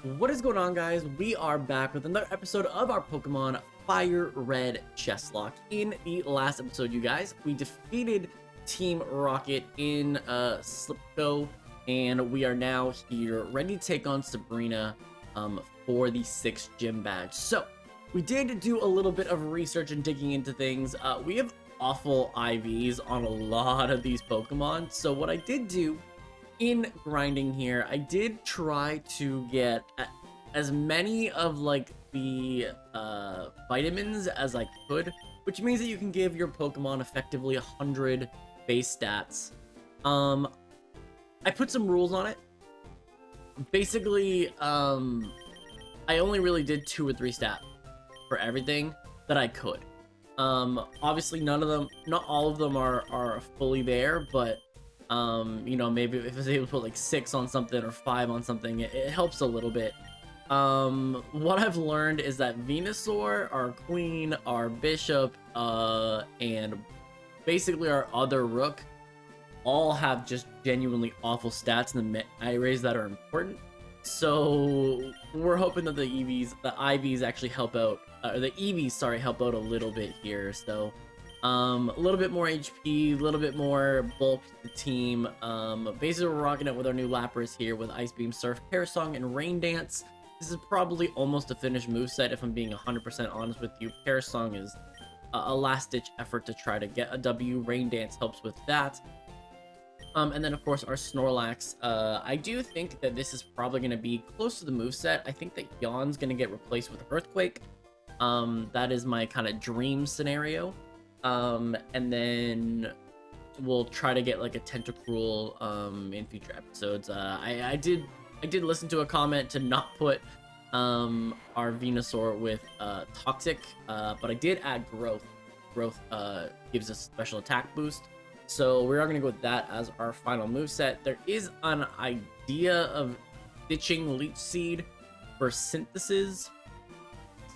What is going on, guys? We are back with another episode of our Pokemon Firered Chesslock. In the last episode, you guys, we defeated Team Rocket in Slipco, and we are now here ready to take on Sabrina for the 6th gym badge. So we did do a little bit of research and digging into things. We have awful IVs on a lot of these Pokemon, so what I did do in grinding here, I did try to get as many of like the vitamins as I could, which means that you can give your Pokemon effectively 100 base stats. I put some rules on it. Basically, I only really did 2 or 3 stats for everything that I could. Obviously not all of them are fully there, but you know, maybe if I was able to put like 6 on something or 5 on something, it helps a little bit. What I've learned is that Venusaur, our queen, our bishop, and basically our other rook all have just genuinely awful stats in the IVs that are important. So we're hoping that the IVs actually help out, or the EVs, sorry, help out a little bit here. So a little bit more HP, a little bit more bulk to the team. Basically we're rocking it with our new Lapras here with Ice Beam, Surf, Parasong, and Rain Dance. This is probably almost a finished moveset if I'm being 100% honest with you. Parasong is a last-ditch effort to try to get a W. Rain Dance helps with that. And then of course our Snorlax. I do think that this is probably going to be close to the moveset. I think that Yawn's going to get replaced with Earthquake. That is my kind of dream scenario. And then we'll try to get like a Tentacruel in future episodes. I did listen to a comment to not put our Venusaur with Toxic, but I did add Growth. Growth gives us special attack boost, so we are going to go with that as our final moveset. There is an idea of ditching Leech Seed for Synthesis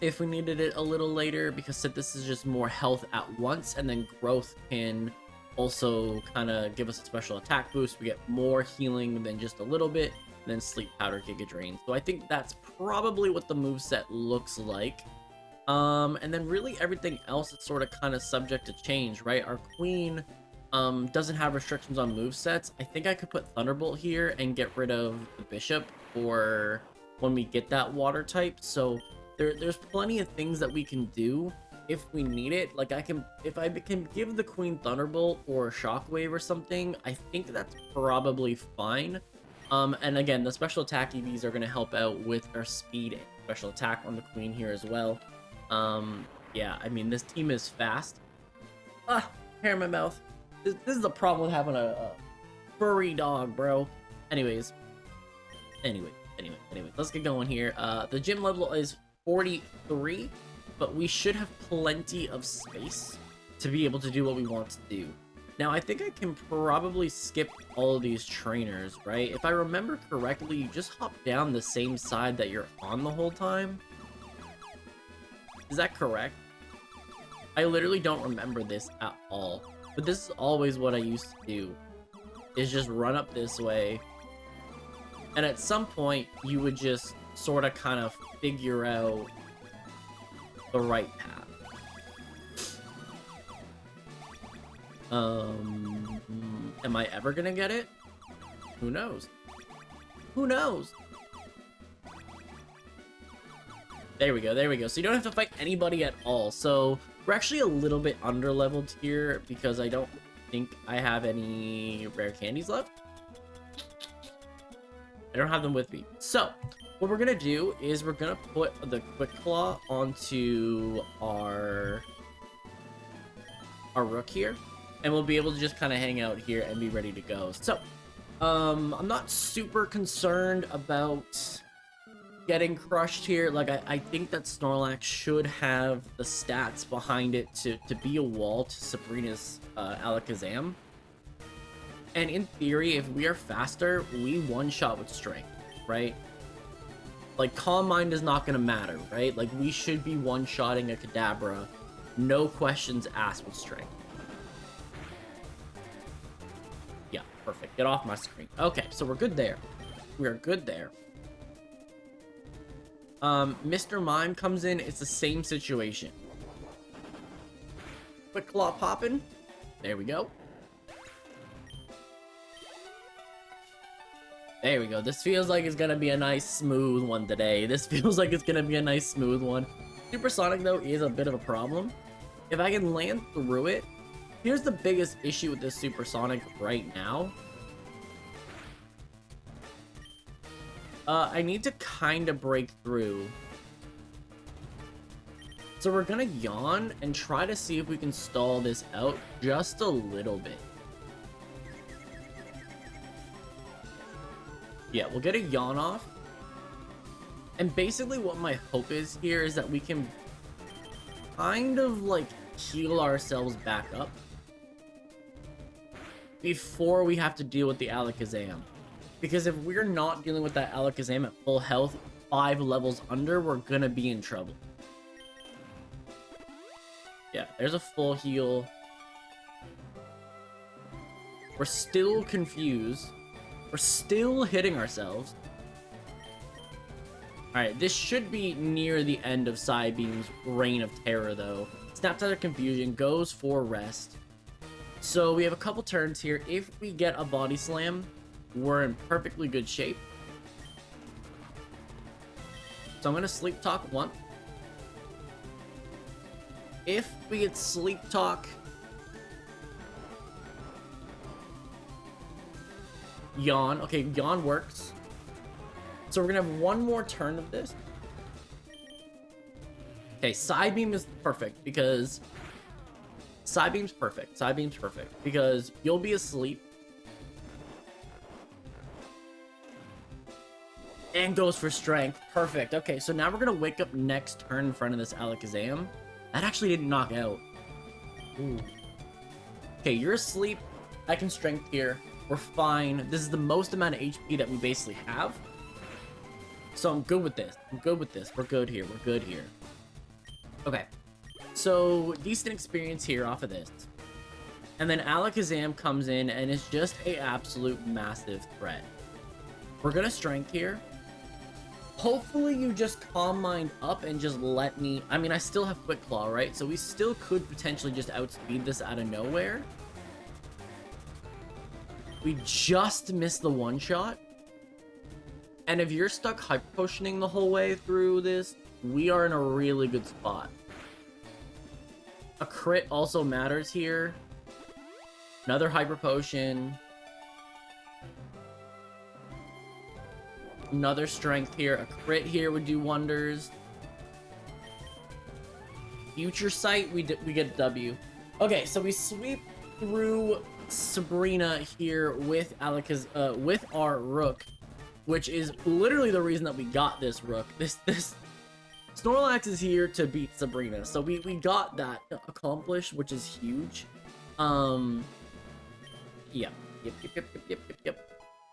if we needed it a little later, because Synthesis is just more health at once, and then Growth can also kind of give us a special attack boost. We get more healing than just a little bit, and then Sleep Powder, Giga Drain. So I think that's probably what the moveset looks like. And then really everything else is sort of kind of subject to change, right? Our queen doesn't have restrictions on movesets. I think I could put Thunderbolt here and get rid of the Bishop for when we get that water type. So there's plenty of things that we can do if we need it. Like if I can give the queen Thunderbolt or Shockwave or something, I think that's probably fine. And again, the special attack EVs are going to help out with our speed and special attack on the queen here as well. Yeah, I mean, this team is fast. Hair in my mouth. This is the problem with having a furry dog, bro. Anyway, let's get going here. The gym level is 43, but we should have plenty of space to be able to do what we want to do. Now, I think I can probably skip all of these trainers, right? If I remember correctly, you just hop down the same side that you're on the whole time. Is that correct? I literally don't remember this at all. But this is always what I used to do, is just run up this way. And at some point, you would just sort of kind of figure out the right path. Am I ever gonna get it? Who knows? Who knows? There we go, there we go. So you don't have to fight anybody at all. So we're actually a little bit under-leveled here because I don't think I have any rare candies left. I don't have them with me. So what we're gonna do is we're gonna put the Quick Claw onto our Rook here, and we'll be able to just kind of hang out here and be ready to go. So I'm not super concerned about getting crushed here. Like I think that Snorlax should have the stats behind it to be a wall to Sabrina's Alakazam. And in theory, if we are faster, we one-shot with Strength, right? Like, Calm Mind is not going to matter, right? Like, we should be one-shotting a Kadabra, no questions asked with Strength. Yeah, perfect. Get off my screen. Okay, so we're good there. We are good there. Mr. Mime comes in, it's the same situation. Quick claw popping. There we go. There we go. This feels like it's gonna be a nice smooth one today. This feels like it's gonna be a nice smooth one. Supersonic though is a bit of a problem. If I can land through it, here's the biggest issue with this supersonic right now. I need to kind of break through. So we're gonna yawn and try to see if we can stall this out just a little bit. Yeah, we'll get a yawn off. And basically what my hope is here is that we can kind of like heal ourselves back up before we have to deal with the Alakazam. Because if we're not dealing with that Alakazam at full health, 5 levels under, we're gonna be in trouble. Yeah, there's a full heal. We're still confused. We're still hitting ourselves. Alright, this should be near the end of Psybeam's Reign of Terror, though. Snaps out of Confusion, goes for rest. So we have a couple turns here. If we get a Body Slam, we're in perfectly good shape. So I'm going to Sleep Talk once. If we get Sleep Talk, yawn. Okay, yawn works. So we're gonna have one more turn of this. Okay, Psybeam is perfect because Psybeam's perfect. Psybeam's perfect because you'll be asleep. And goes for strength. Perfect. Okay, so now we're gonna wake up next turn in front of this Alakazam. That actually didn't knock out. Ooh. Okay, you're asleep. I can strength here. We're fine. This is the most amount of HP that we basically have. So I'm good with this. I'm good with this. We're good here. We're good here. Okay. So, decent experience here off of this. And then Alakazam comes in and is just a absolute massive threat. We're gonna strength here. Hopefully you just Calm Mind up and just let me... I mean, I still have Quick Claw, right? So we still could potentially just outspeed this out of nowhere. We just missed the one-shot. And if you're stuck Hyper Potioning the whole way through this, we are in a really good spot. A crit also matters here. Another Hyper Potion. Another strength here. A crit here would do wonders. Future Sight, we get a W. Okay, so we sweep through Sabrina here with with our Rook, which is literally the reason that we got this Rook. This Snorlax is here to beat Sabrina, so we got that accomplished, which is huge. Yep.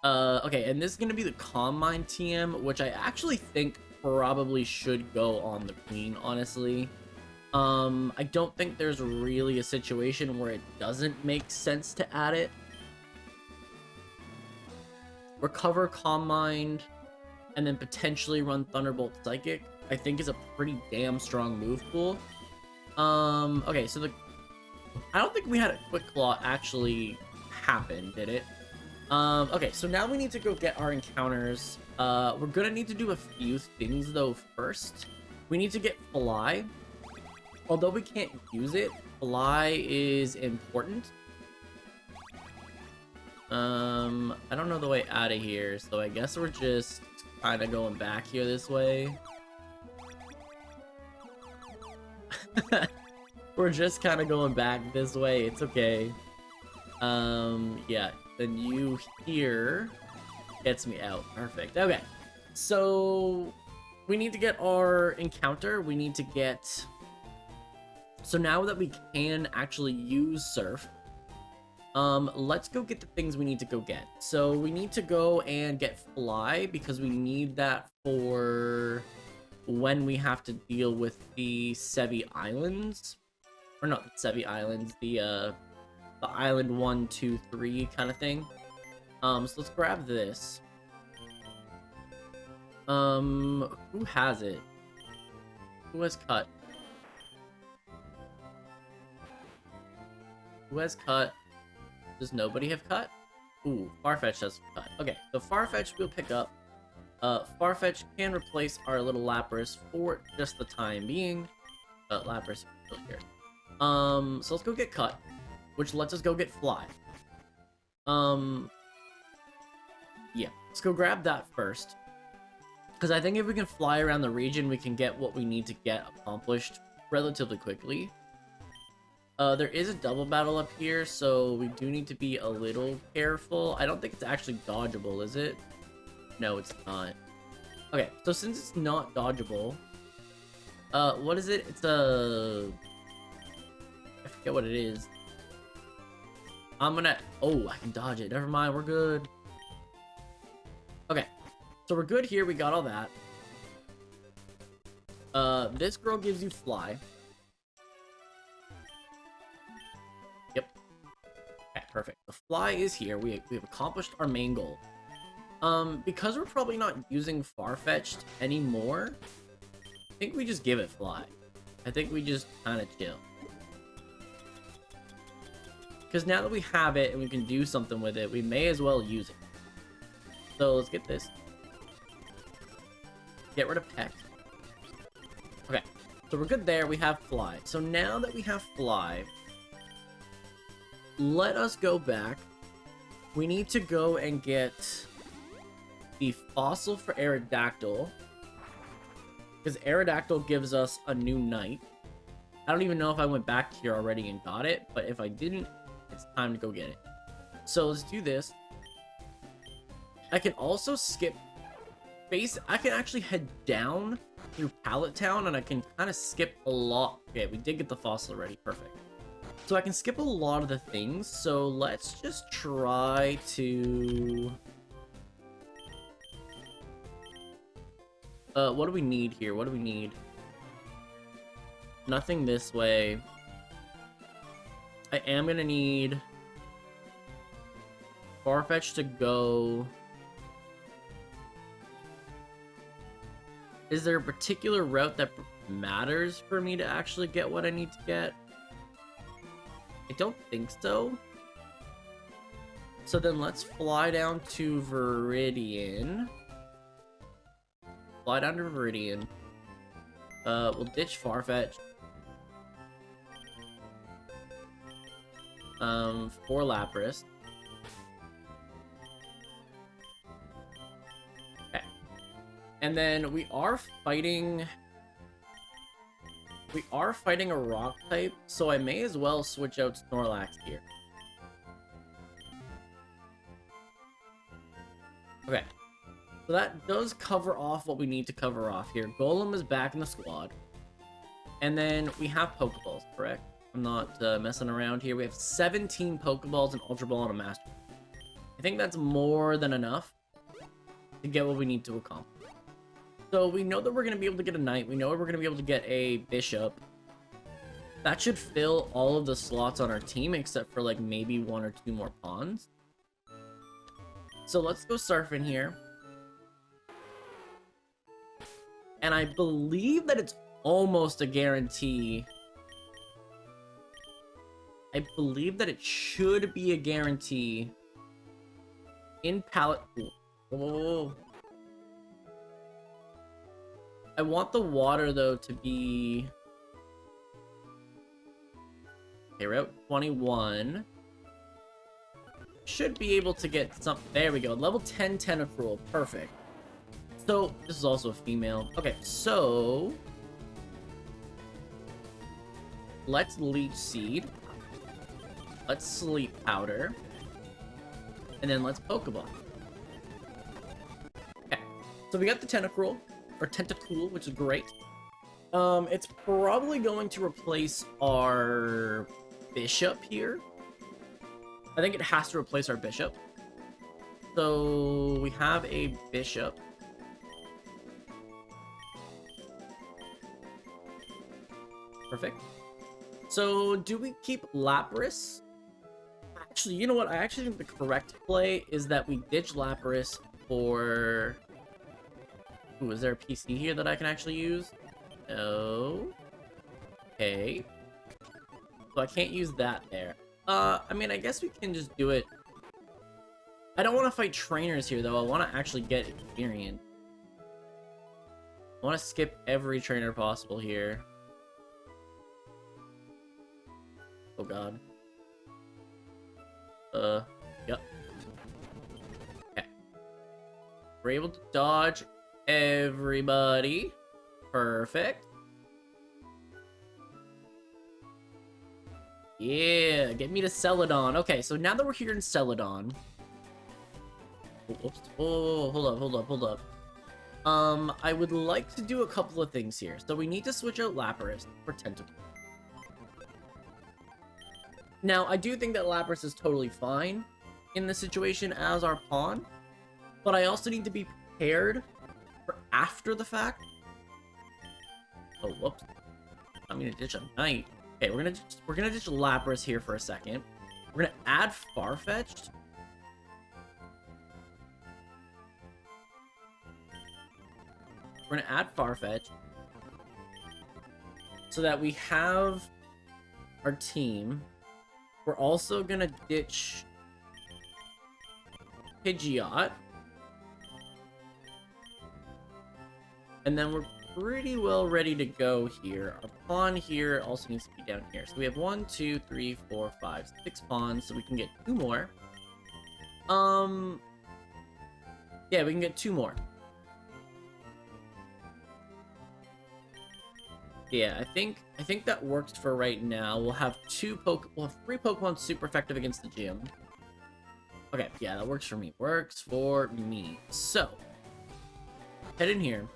Okay, and this is gonna be the Calm Mind TM, which I actually think probably should go on the Queen, honestly. I don't think there's really a situation where it doesn't make sense to add it. Recover Calm Mind, and then potentially run Thunderbolt Psychic, I think is a pretty damn strong move pool. Okay, so I don't think we had a Quick Claw actually happen, did it? Okay, so now we need to go get our encounters. We're gonna need to do a few things, though, first. We need to get Fly. Although we can't use it, Fly is important. I don't know the way out of here, so I guess we're just kind of going back here this way. We're just kind of going back this way. It's okay. Yeah, then you here gets me out. Perfect. Okay, so we need to get our encounter. We need to get... So now that we can actually use Surf, let's go get the things we need to go get. So we need to go and get Fly, because we need that for when we have to deal with the Sevi Islands. Or not the Sevi Islands, the Island 1, 2, 3 kind of thing. So let's grab this. Who has it? Who has cut? Who has cut? Does nobody have cut? Ooh, Farfetch has cut. Okay, so Farfetch we'll pick up. Farfetch can replace our little Lapras for just the time being. Lapras is still here. So let's go get cut, which lets us go get fly. Yeah, let's go grab that first. Because I think if we can fly around the region, we can get what we need to get accomplished relatively quickly. There is a double battle up here, so we do need to be a little careful. I don't think it's actually dodgeable, is it? No, it's not. Okay, so since it's not dodgeable, what is it? It's a... I forget what it is. I'm gonna... Oh, I can dodge it. Never mind, we're good. Okay, so we're good here. We got all that. This girl gives you fly. Okay, perfect. The fly is here. We have accomplished our main goal. Because we're probably not using Farfetch'd anymore, I think we just give it fly. I think we just kind of chill. Because now that we have it and we can do something with it, we may as well use it. So let's get this. Get rid of Peck. Okay, so we're good there. We have fly. So now that we have fly, let us go back. We need to go and get the fossil for Aerodactyl, because Aerodactyl gives us a new knight. I don't even know if I went back here already and got it, but if I didn't, it's time to go get it. So let's do this. I can also skip base. I can actually head down through Pallet Town, and I can kind of skip a lot. Okay, we did get the fossil already. Perfect. So I can skip a lot of the things, so let's just try to... what do we need here? What do we need? Nothing this way. I am gonna need Farfetch to go... Is there a particular route that matters for me to actually get what I need to get? I don't think so. So then let's fly down to Viridian. Fly down to Viridian. We'll ditch Farfetch. For Lapras. Okay. And then we are fighting a rock type, so I may as well switch out Snorlax here. Okay. So that does cover off what we need to cover off here. Golem is back in the squad. And then we have Pokeballs, correct? I'm not messing around here. We have 17 Pokeballs, an Ultra Ball, and a Master Ball. I think that's more than enough to get what we need to accomplish. So we know that we're going to be able to get a Knight. We know we're going to be able to get a Bishop. That should fill all of the slots on our team, except for like maybe 1 or 2 more pawns. So let's go surfing here. And I believe that it's almost a guarantee. I believe that it should be a guarantee in Pallet. Oh. I want the water, though, to be... Okay, Route 21. Should be able to get some... There we go. Level 10 Tentacruel. Perfect. So, this is also a female. Okay, so... Let's Leech Seed. Let's Sleep Powder. And then let's Pokeball. Okay, so we got the Tentacruel. Or Tentacool, which is great. It's probably going to replace our Bishop here. I think it has to replace our Bishop. So we have a Bishop. Perfect. So do we keep Lapras? Actually, you know what? I actually think the correct play is that we ditch Lapras for... Ooh, is there a PC here that I can actually use? No. Okay. So I can't use that there. I mean, I guess we can just do it. I don't want to fight trainers here, though. I want to actually get experience. I want to skip every trainer possible here. Oh, God. Yep. Okay. We're able to dodge everybody. Perfect. Yeah, get me to Celadon. Okay, so now that we're here in Celadon... Oops. Oh, hold up. I would like to do a couple of things here. So we need to switch out Lapras for Tentacle. Now, I do think that Lapras is totally fine in this situation as our pawn, but I also need to be prepared for after the fact. Oh, whoops. I'm gonna ditch a knight. Okay, we're gonna ditch Lapras here for a second. We're gonna add Farfetch'd. We're gonna add Farfetch'd so that we have our team. We're also gonna ditch Pidgeot. And then we're pretty well ready to go here. Our pawn here also needs to be down here. So we have 1, 2, 3, 4, 5, 6 pawns, so we can get 2 more. Yeah, we can get 2 more. Yeah, I think that works for right now. We'll have 3 Pokemon super effective against the gym. Okay, yeah, that works for me. Works for me. So, head in here.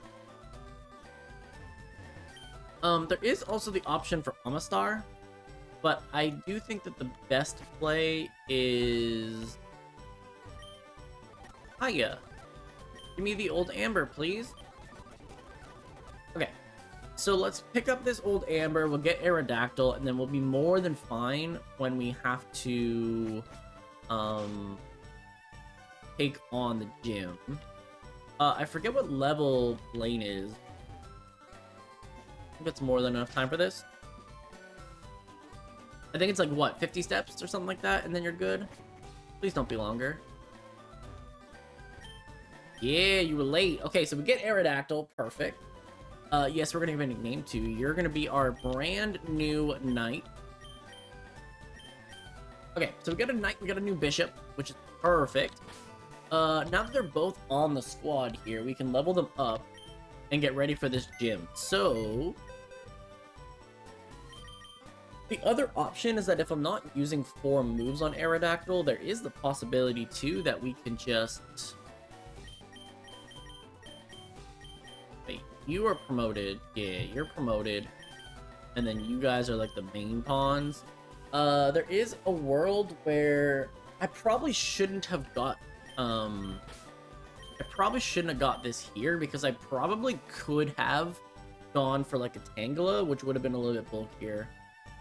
There is also the option for Amistar, but I do think that the best play is... Hiya. Give me the old Amber, please. Okay. So let's pick up this old Amber, we'll get Aerodactyl, and then we'll be more than fine when we have to take on the gym. I forget what level Blaine is. I think it's more than enough time for this. I think it's like, what, 50 steps or something like that, and then you're good? Please don't be longer. Yeah, you were late. Okay, so we get Aerodactyl, perfect. Yes, we're gonna give a nickname too. You're gonna be our brand new knight. Okay, so we got a knight, we got a new bishop, which is perfect. Now that they're both on the squad here, we can level them up and get ready for this gym. So, the other option is that if I'm not using 4 moves on Aerodactyl, there is the possibility too that we can just... You are promoted. Yeah, you're promoted. And then you guys are like the main pawns. There is a world where I probably shouldn't have got this here because I probably could have gone for like a Tangela, which would have been a little bit bulkier.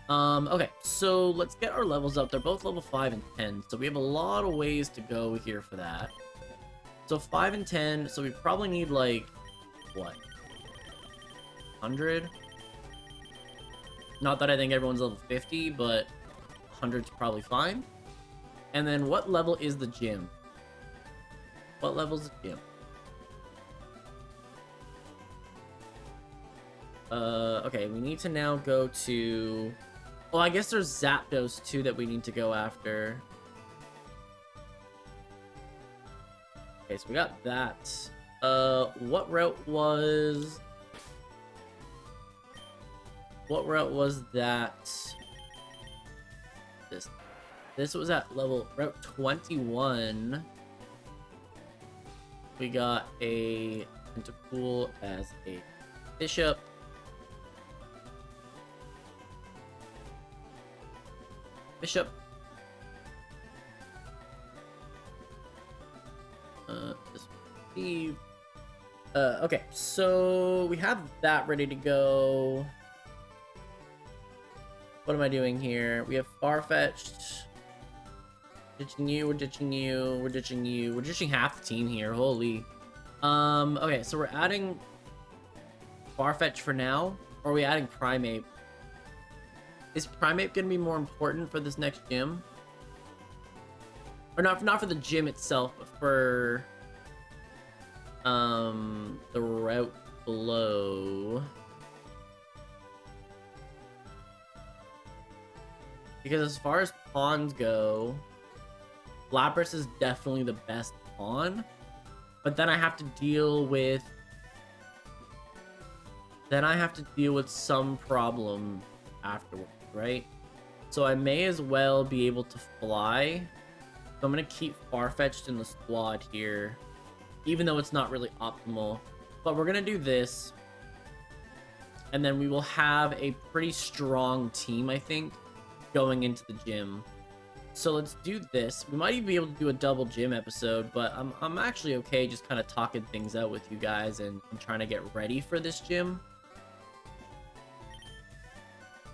Okay, so let's get our levels up. They're both level 5 and 10, so we have a lot of ways to go here for that. So 5 and 10, so we probably need like what? 100? Not that I think everyone's level 50, but 100's probably fine. And then what level is the gym? What level is the gym? Okay, we need to now go to... Well, I guess there's Zapdos too that we need to go after. Okay, so we got that. What route was that? This was at route 21. We got a Tentacool as a bishop. Okay, so we have that ready to go. What am I doing here? We have Farfetch'd. Ditching you, we're ditching you, we're ditching you. We're ditching half the team here, holy. Okay, so we're adding Farfetch for now, or are we adding Primate? Is Primate gonna be more important for this next gym? Or not for the gym itself, but for the route below. Because as far as pawns go, Lapras is definitely the best pawn. But then I have to deal with some problem afterwards, right? So I may as well be able to fly. So I'm gonna keep Farfetch'd in the squad here, even though it's not really optimal. But we're gonna do this, and then we will have a pretty strong team, I think, going into the gym. So let's do this. We might even be able to do a double gym episode, but I'm actually okay just kind of talking things out with you guys and trying to get ready for this gym.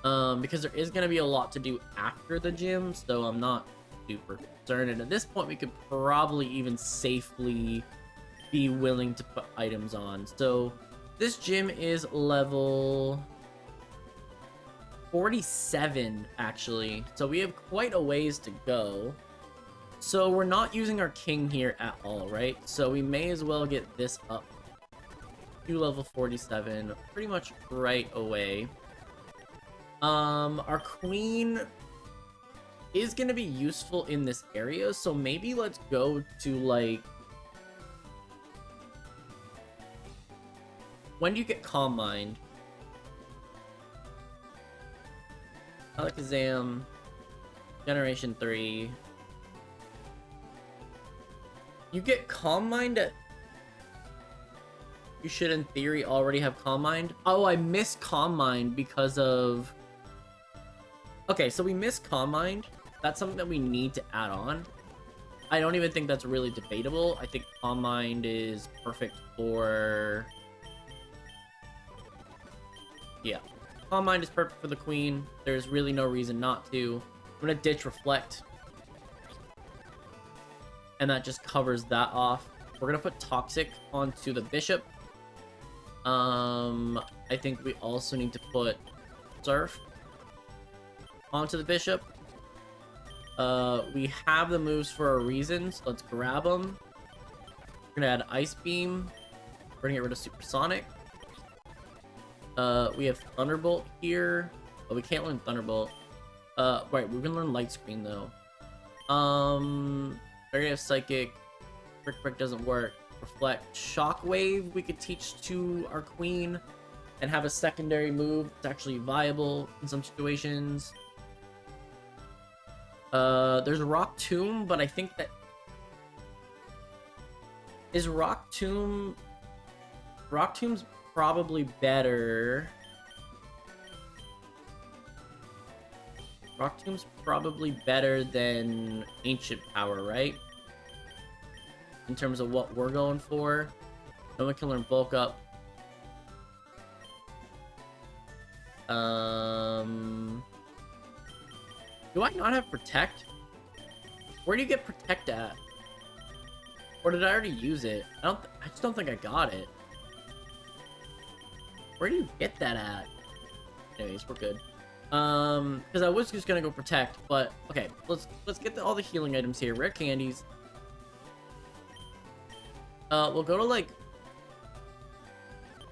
Because there is going to be a lot to do after the gym, so I'm not super concerned. And at this point, we could probably even safely be willing to put items on. So this gym is level 47, actually. So we have quite a ways to go. So we're not using our king here at all, right? So we may as well get this up to level 47 pretty much right away. Our queen is going to be useful in this area, so maybe let's go to, like... When do you get Calm Mind? Alakazam, Generation 3. You get Calm Mind at... You should, in theory, already have Calm Mind. Oh, I missed Calm Mind because of... Okay, so we missed Calm Mind. That's something that we need to add on. I don't even think that's really debatable. I think Calm Mind is perfect for... Yeah. Calm Mind is perfect for the queen. There's really no reason not to. I'm gonna ditch Reflect. And that just covers that off. We're gonna put Toxic onto the bishop. I think we also need to put Surf onto the bishop. We have the moves for a reason, so let's grab them. We're gonna add Ice Beam. We're gonna get rid of Supersonic. We have Thunderbolt here. Oh, we can't learn Thunderbolt. Right, we're gonna learn Light Screen though. Barrier of Psychic. Brick doesn't work. Reflect. Shockwave we could teach to our queen and have a secondary move that's actually viable in some situations. There's Rock Tomb, but I think that... Is Rock Tomb... Rock Tomb's probably better. Rock Tomb's probably better than Ancient Power, right? In terms of what we're going for. Then we can learn Bulk Up. Do I not have Protect? Where do you get Protect at? Or did I already use it? I just don't think I got it. Where do you get that at? Anyways, we're good. Because I was just gonna go Protect, but okay, let's get all the healing items here. Rare candies. We'll go to like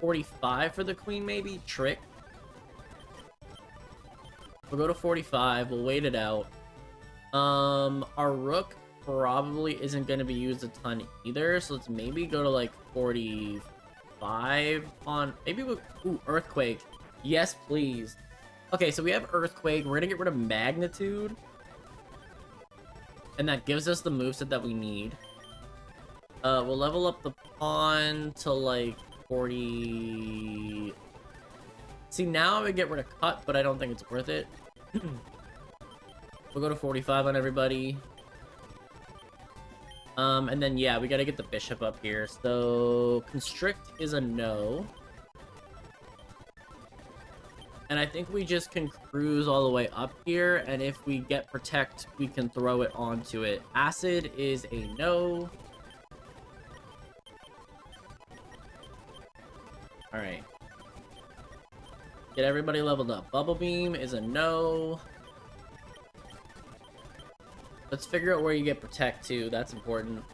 45 for the queen, maybe. Trick. We'll go to 45. We'll wait it out. Our rook probably isn't going to be used a ton either, so let's maybe go to like 45 on... Maybe with... Ooh, Earthquake. Yes, please. Okay, so we have Earthquake. We're going to get rid of Magnitude. And that gives us the moveset that we need. We'll level up the pawn to like 40... See, now I would get rid of Cut, but I don't think it's worth it. We'll go to 45 on everybody. And then, yeah, we gotta get the bishop up here. So, Constrict is a no. And I think we just can cruise all the way up here, and if we get Protect, we can throw it onto it. Acid is a no. Alright. Get everybody leveled up. Bubble Beam is a no. Let's figure out where you get Protect to. That's important.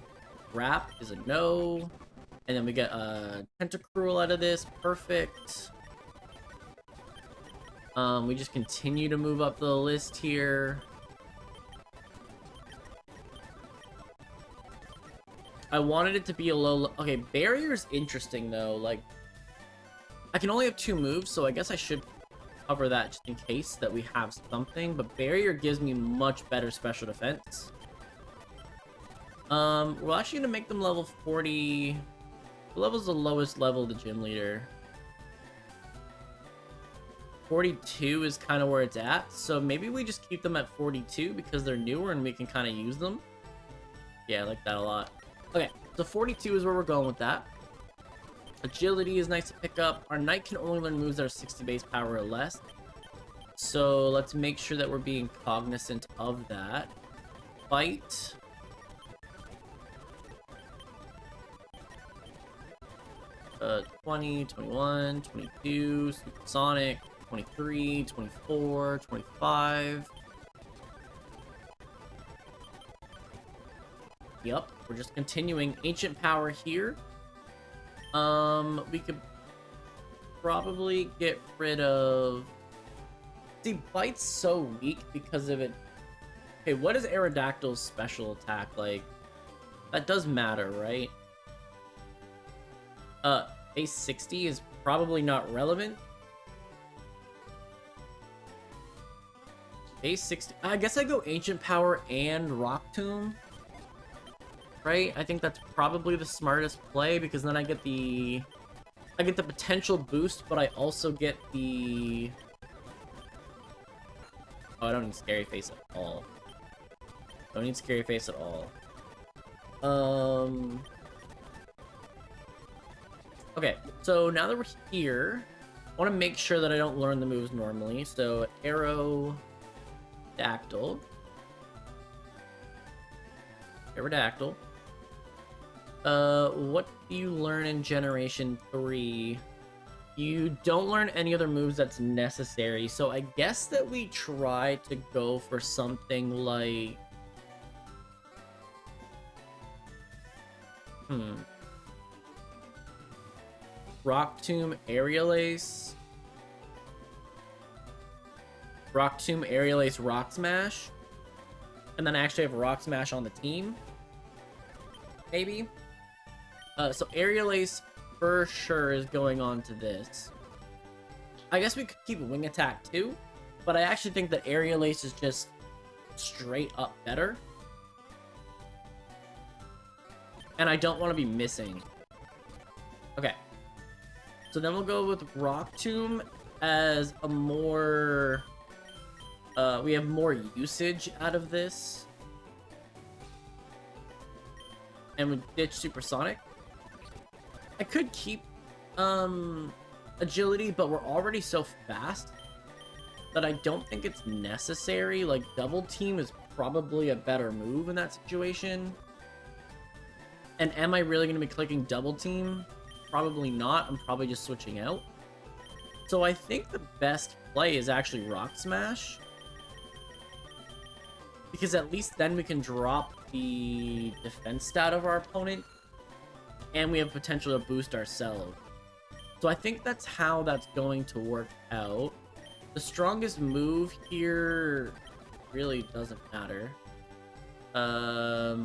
Wrap is a no. And then we get a Tentacruel out of this. Perfect. We just continue to move up the list here. I wanted it to be a low... Okay, Barrier's interesting, though. Like, I can only have 2 moves, so I guess I should cover that just in case that we have something. But Barrier gives me much better special defense. We're actually going to make them level 40... What level's the lowest level of the gym leader? 42 is kind of where it's at, so maybe we just keep them at 42 because they're newer and we can kind of use them. Yeah, I like that a lot. Okay, so 42 is where we're going with that. Agility is nice to pick up. Our knight can only learn moves that are 60 base power or less, so let's make sure that we're being cognizant of that. Fight. Uh, 20, 21, 22, Supersonic, 23, 24, 25. Yep, we're just continuing. Ancient Power here. We could probably get rid of... See, Bite's so weak because of it. Okay, what is Aerodactyl's special attack like? That does matter, right? Base 60 is probably not relevant. Base 60. I guess I go Ancient Power and Rock Tomb. Right? I think that's probably the smartest play because then I get the potential boost, but I also get the... Oh, I don't need Scary Face at all. Don't need Scary Face at all. Okay, so now that we're here, I want to make sure that I don't learn the moves normally. So, Aerodactyl. Aerodactyl. What do you learn in Generation 3? You don't learn any other moves that's necessary, so I guess that we try to go for something like... Rock Tomb, Aerial Ace. Rock Tomb, Aerial Ace, Rock Smash. And then I actually have Rock Smash on the team. Maybe. So Aerial Ace for sure is going on to this. I guess we could keep Wing Attack too, but I actually think that Aerial Ace is just straight up better. And I don't want to be missing. Okay. So then we'll go with Rock Tomb as a more... we have more usage out of this. And we ditch Supersonic. I could keep Agility, but we're already so fast that I don't think it's necessary. Like, Double Team is probably a better move in that situation. And am I really going to be clicking Double Team? Probably not. I'm probably just switching out. So I think the best play is actually Rock Smash. Because at least then we can drop the defense stat of our opponent. And we have potential to boost ourselves. So I think that's how that's going to work out. The strongest move here really doesn't matter. I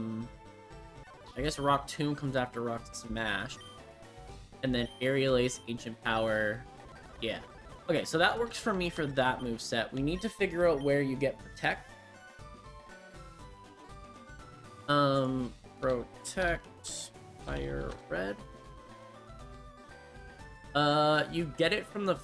guess Rock Tomb comes after Rock Smash. And then Aerial Ace, Ancient Power. Yeah. Okay, so that works for me for that moveset. We need to figure out where you get Protect. Protect, firered. You get it from the...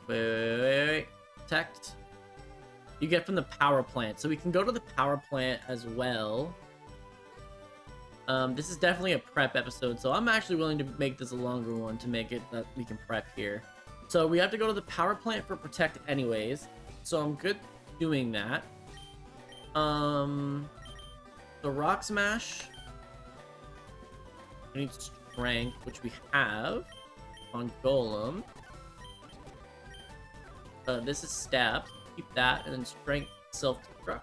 Wait. Protect. You get from the power plant. So we can go to the power plant as well. This is definitely a prep episode, so I'm actually willing to make this a longer one to make it that we can prep here. So we have to go to the power plant for Protect anyways. So I'm good doing that. The rock smash. We need strength, which we have on Golem. This is stab. Keep that, and then strength, self-destruct.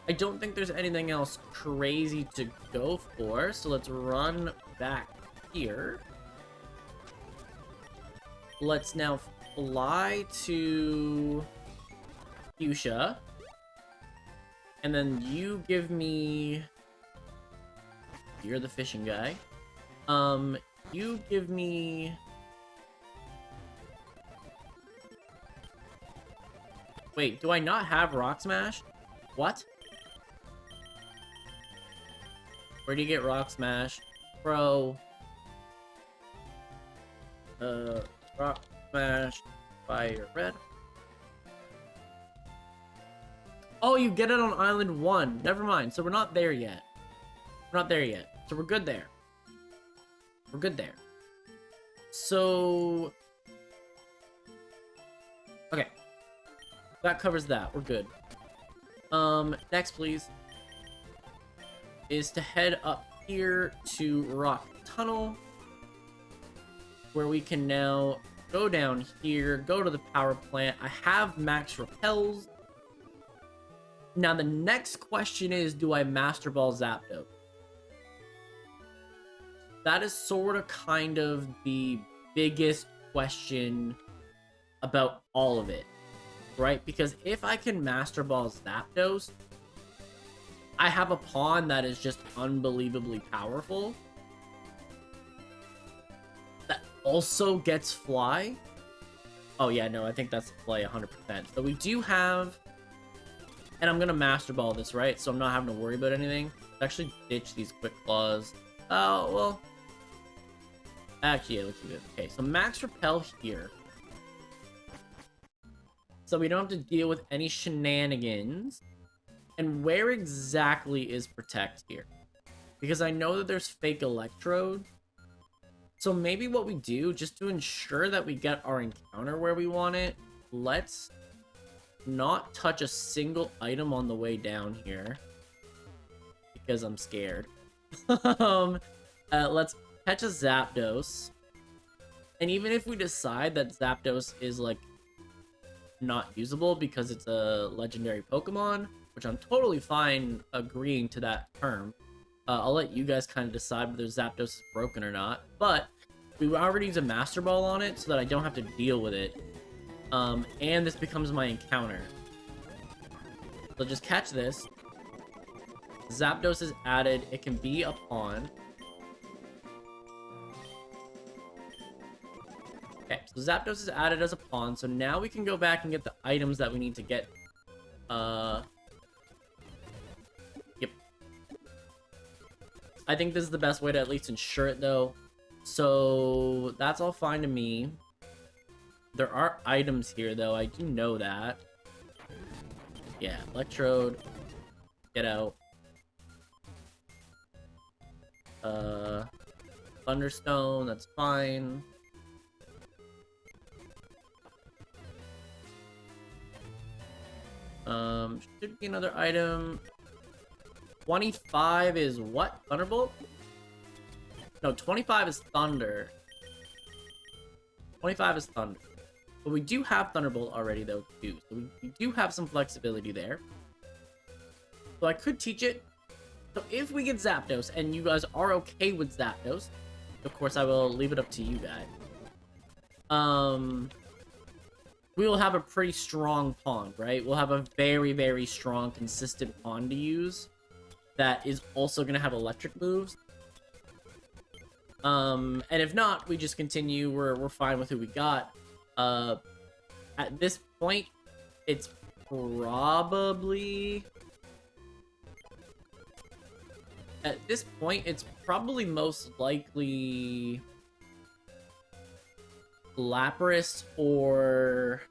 I don't think there's anything else crazy to go for, so let's run back here. Let's now fly to Fuchsia. And then you give me... You're the fishing guy. You give me... Wait, do I not have Rock Smash? What? Where do you get Rock Smash? Bro. Rock Smash, firered. Oh, you get it on Island 1. Never mind. So we're not there yet. We're not there yet. So we're good there. We're good there. So... Okay. That covers that. We're good. Next, please, is to head up here to Rock Tunnel, where we can now go down here, go to the power plant. I have max repels. Now, the next question is, do I Master Ball Zapdos? That is sort of kind of the biggest question about all of it, right? Because if I can Master Ball Zapdos, I have a pawn that is just unbelievably powerful. That also gets Fly. Oh yeah, no, I think that's play 100%. So we do have... And I'm going to Master Ball this, right? So I'm not having to worry about anything. Actually ditch these Quick Claws. Oh, well... Actually, yeah, let's do it. Okay, so Max Repel here. So we don't have to deal with any shenanigans. And where exactly is Protect here? Because I know that there's Fake Electrode. So maybe what we do, just to ensure that we get our encounter where we want it, let's not touch a single item on the way down here. Because I'm scared. Let's catch a Zapdos. And even if we decide that Zapdos is, like, not usable because it's a legendary Pokemon, which I'm totally fine agreeing to that term. I'll let you guys kind of decide whether Zapdos is broken or not. But we already use a Master Ball on it so that I don't have to deal with it. And this becomes my encounter. So just catch this. Zapdos is added. It can be a pawn. Okay, so Zapdos is added as a pawn. So now we can go back and get the items that we need to get. Yep. I think this is the best way to at least ensure it, though. So that's all fine to me. There are items here, though. I do know that. Yeah, Electrode. Get out. Thunderstone, that's fine. Should be another item. 25 is what? Thunderbolt? No, 25 is Thunder. 25 is Thunder. But we do have Thunderbolt already, though, too. So we do have some flexibility there. So I could teach it. So if we get Zapdos, and you guys are okay with Zapdos, of course I will leave it up to you guys. We will have a pretty strong pawn, right? We'll have a very, very strong, consistent pawn to use that is also going to have electric moves. And if not, we just continue. We're fine with who we got. At this point, it's probably... At this point, it's probably most likely... Lapras or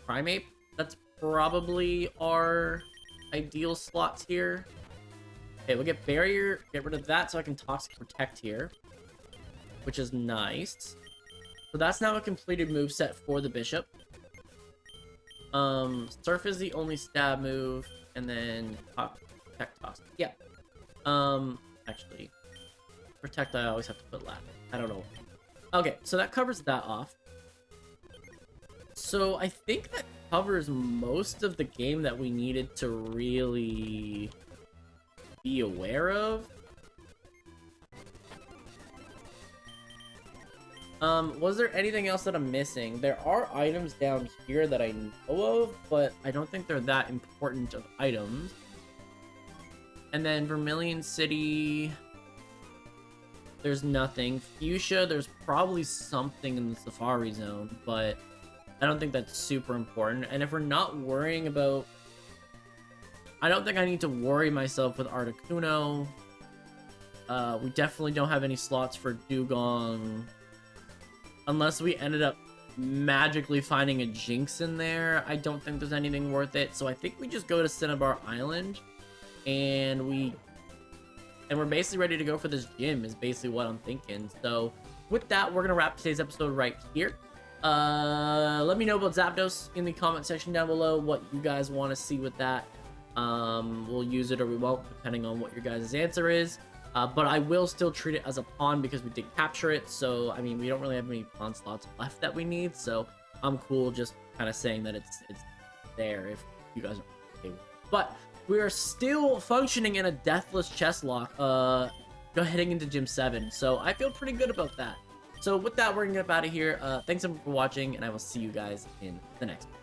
Primate. That's probably our ideal slots here. Okay, we'll get Barrier, get rid of that so I can Toxic Protect here. which is nice. So that's now a completed moveset for the bishop. Surf is the only stab move, and then protect toss. Yeah. Actually, protect I always have to put last. I don't know. Okay, so that covers that off. So I think that covers most of the game that we needed to really be aware of. Was there anything else that I'm missing? There are items down here that I know of, but I don't think they're that important of items. And then Vermilion City, there's nothing. Fuchsia, there's probably something in the Safari Zone, but I don't think that's super important. And if we're not worrying about... I don't think I need to worry myself with Articuno. We definitely don't have any slots for Dugong. Unless we ended up magically finding a Jinx in there, I don't think there's anything worth it. So I think we just go to Cinnabar Island, and we're basically ready to go for this gym, is basically what I'm thinking. So with that, we're gonna wrap today's episode right here. Let me know about Zapdos in the comment section down below, what you guys want to see with that. We'll use it or we won't, depending on what your guys' answer is. But I will still treat it as a pawn because we did capture it. So, I mean, we don't really have any pawn slots left that we need. So, I'm cool just kind of saying that it's there if you guys are okay with it. But we are still functioning in a deathless Chesslock, heading into Gym 7. So, I feel pretty good about that. So, with that, we're going to get up out of here. Thanks everyone for watching, and I will see you guys in the next one.